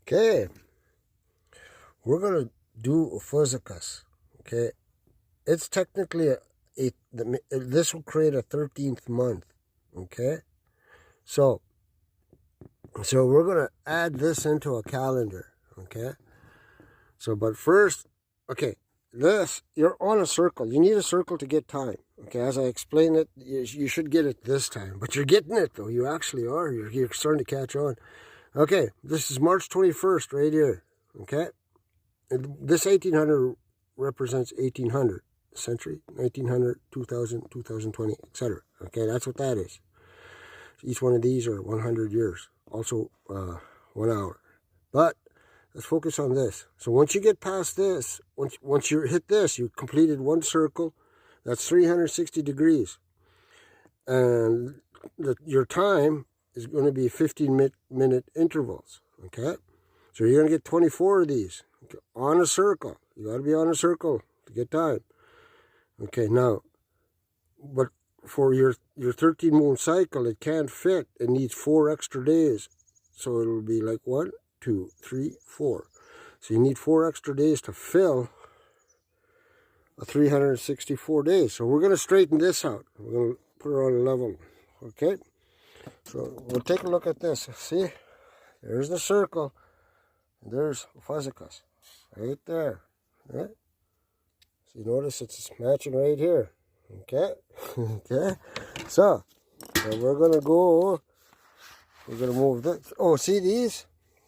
Okay, we're gonna do Ophiuchus. Okay, it's technically this will create a 13th month. Okay, so we're gonna add this into a calendar. Okay, so but first, okay, you're on a circle. You need a circle to get time. Okay, as I explained it, you should get it this time, but you're getting it though. You actually are. You're starting to catch on. Okay, this is March 21st right here. Okay. This 1800 represents 1800 century, 1900, 2000, 2020, etc. Okay, that's what that is. Each one of these are 100 years, also 1 hour. But let's focus on this. So once you get past this, once you hit this, you completed one circle. That's 360 degrees. And your time is going to be 15-minute intervals. Okay? So you're going to get 24 of these on a circle. You got to be on a circle to get time. Okay, now, but for your 13 moon cycle, it can't fit. It needs 4 extra days. So it'll be like 1, 2, 3, 4. So you need 4 extra days to fill a 364 days. So we're going to straighten this out. We're going to put her on a level. Okay? So we'll take a look at this. See? There's the circle. There's Ophiuchus. Right there. Right? So you notice it's matching right here. Okay? Okay? So we're going to go. We're going to move this. Oh, see these?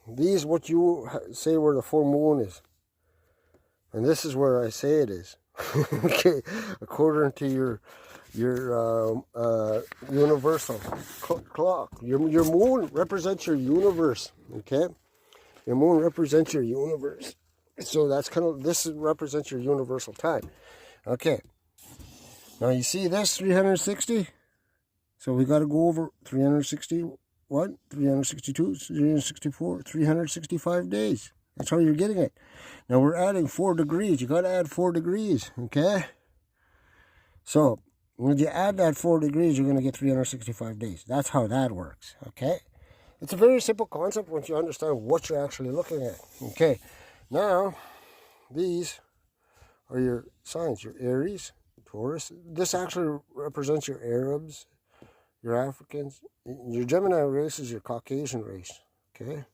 These what you say where the full moon is. And this is where I say it is. Okay? According to your universal clock. Your moon represents your universe. Okay? Your moon represents your universe. So that's this represents your universal time. Okay. Now you see this 360? So we got to go over 361, 362, 364, 365 days. That's how you're getting it. Now we're adding 4 degrees. You got to add 4 degrees. Okay? So when you add that 4 degrees, you're going to get 365 days. That's how that works. Okay? It's a very simple concept once you understand what you're actually looking at. Okay, now these are your signs, your Aries, Taurus. This actually represents your Arabs, your Africans. Your Gemini race is your Caucasian race. Okay,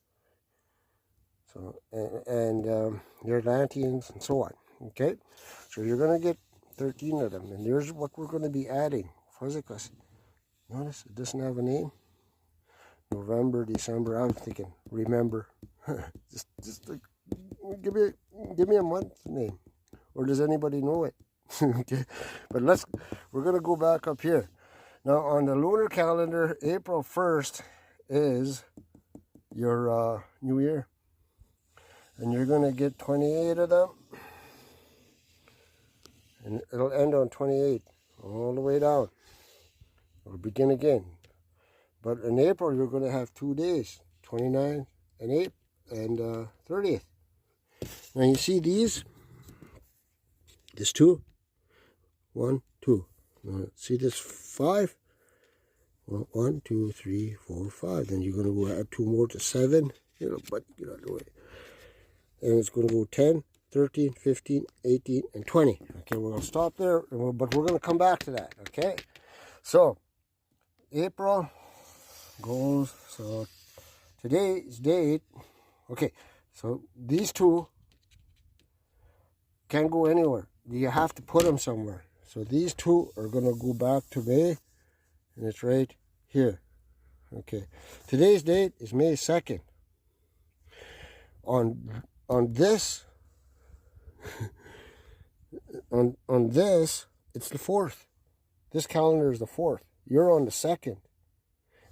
so and your Atlanteans and so on. Okay, so you're going to get 13 of them, and here's what we're going to be adding. Ophiuchus. Notice it doesn't have a name. November, December. I was thinking, remember. just like, give me a month name, or does anybody know it? Okay, but we're gonna go back up here. Now on the lunar calendar, April 1st is your New Year, and you're gonna get 28 of them, and it'll end on 28 all the way down. It'll begin again. But in April, you're going to have 2 days, 29 and 8 and 30th. Now you see these? This 2, 1, 2. Now, see this 5? Well, 1, 2, 3, 4, 5. Then you're going to go add 2 more to 7. But get out of the way. And it's going to go 10, 13, 15, 18, and 20. Okay, we're going to stop there, but we're going to come back to that. Okay? So, April goes, so today's date, okay, so these 2 can't go anywhere. You have to put them somewhere. So these 2 are going to go back to May, and it's right here. Okay, today's date is May 2nd. On this, on this, it's the 4th. This calendar is the 4th. You're on the 2nd.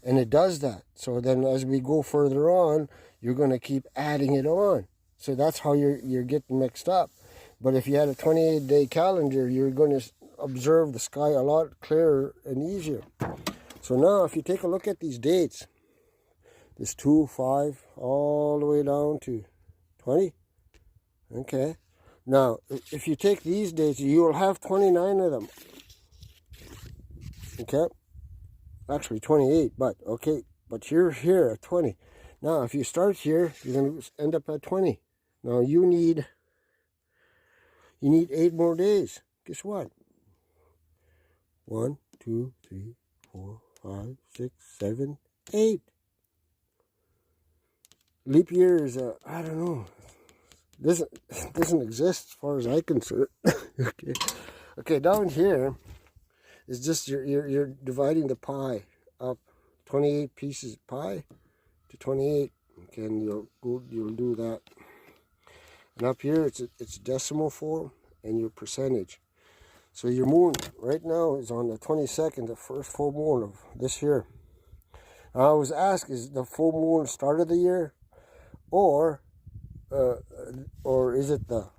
And it does that. So then as we go further on, you're going to keep adding it on. So that's how you're getting mixed up. But if you had a 28-day calendar, you're going to observe the sky a lot clearer and easier. So now if you take a look at these dates, this 2, 5, all the way down to 20. Okay. Now, if you take these dates, you will have 29 of them. Okay. Actually 28, but okay, but you're here at 20. Now, if you start here, you're going to end up at 20. Now, you need 8 more days. Guess what? 1, 2, 3, 4, 5, 6, 7, 8. Leap year is, I don't know, doesn't exist as far as I can see. Okay, down here is just you're dividing the pie up 28 pieces of pie to 28. Okay, and you'll do that. And up here it's decimal form and your percentage. So your moon right now is on the 22nd, the first full moon of this year. I was asked, is the full moon start of the year, or is it the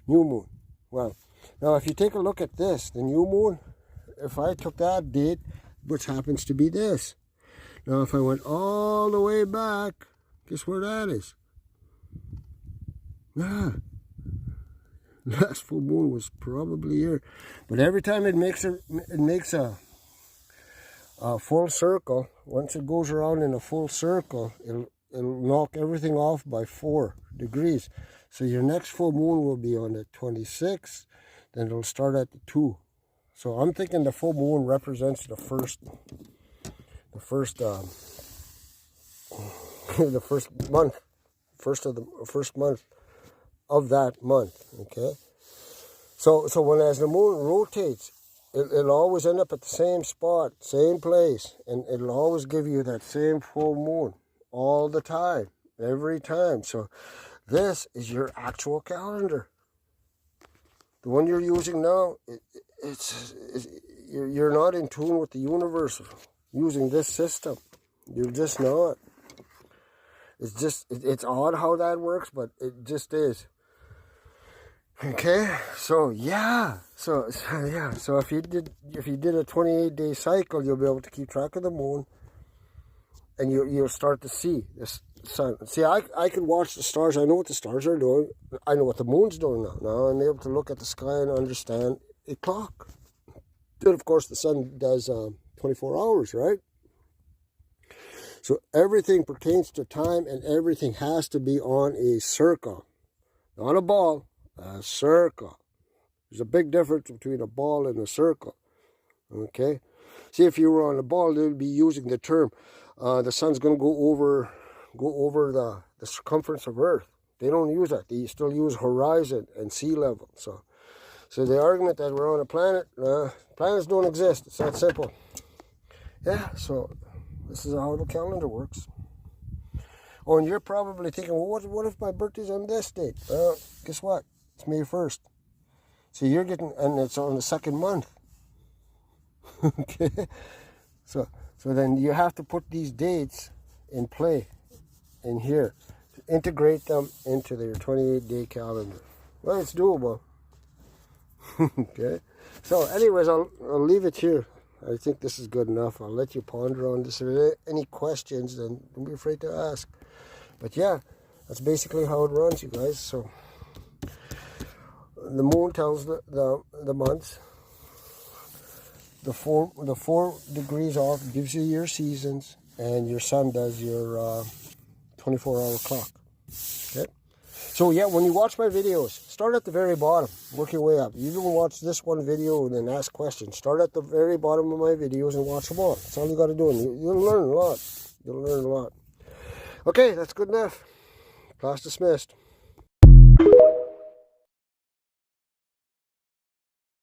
new moon? Well, now if you take a look at this, the new moon, if I took that date, which happens to be this. Now if I went all the way back, guess where that is? Yeah. Last full moon was probably here. But every time it makes a full circle, once it goes around in a full circle, it'll knock everything off by 4 degrees. So your next full moon will be on the 26th, then it'll start at the 2. So I'm thinking the full moon represents the first the first month of that month. Okay, so as the moon rotates, it'll always end up at the same spot, same place, and it'll always give you that same full moon all the time, every time. So this is your actual calendar. The one you're using now, you're not in tune with the universe using this system. You're just not. It's odd how that works, but it just is. Okay, so yeah, so if you did a 28-day cycle, you'll be able to keep track of the moon, and you'll start to see this sun. See, I can watch the stars. I know what the stars are doing. I know what the moon's doing now. Now I'm able to look at the sky and understand a clock. Then of course the sun does 24 hours, right? So everything pertains to time, and everything has to be on a circle, not a ball. A circle. There's a big difference between a ball and a circle. Okay? See, if you were on a ball, they'd be using the term, the sun's going to go over the circumference of Earth. They don't use that. They still use horizon and sea level. So the argument that we're on a planet, planets don't exist. It's that simple. Yeah, so this is how the calendar works. Oh, and you're probably thinking, well, what if my birthday's on this date? Well, guess what? It's May 1st. So you're getting, and it's on the second month. Okay? So then you have to put these dates in play in here to integrate them into their 28-day calendar. Well, it's doable. Okay? So anyways, I'll leave it here. I think this is good enough. I'll let you ponder on this. If there are any questions, then don't be afraid to ask. But yeah, that's basically how it runs, you guys. So the moon tells the months. The four degrees off gives you your seasons, and your sun does your 24-hour clock. Okay. So yeah, when you watch my videos, start at the very bottom, work your way up. You don't watch this one video and then ask questions. Start at the very bottom of my videos and watch them all. That's all you got to do, and you'll learn a lot. You'll learn a lot. Okay, that's good enough. Class dismissed.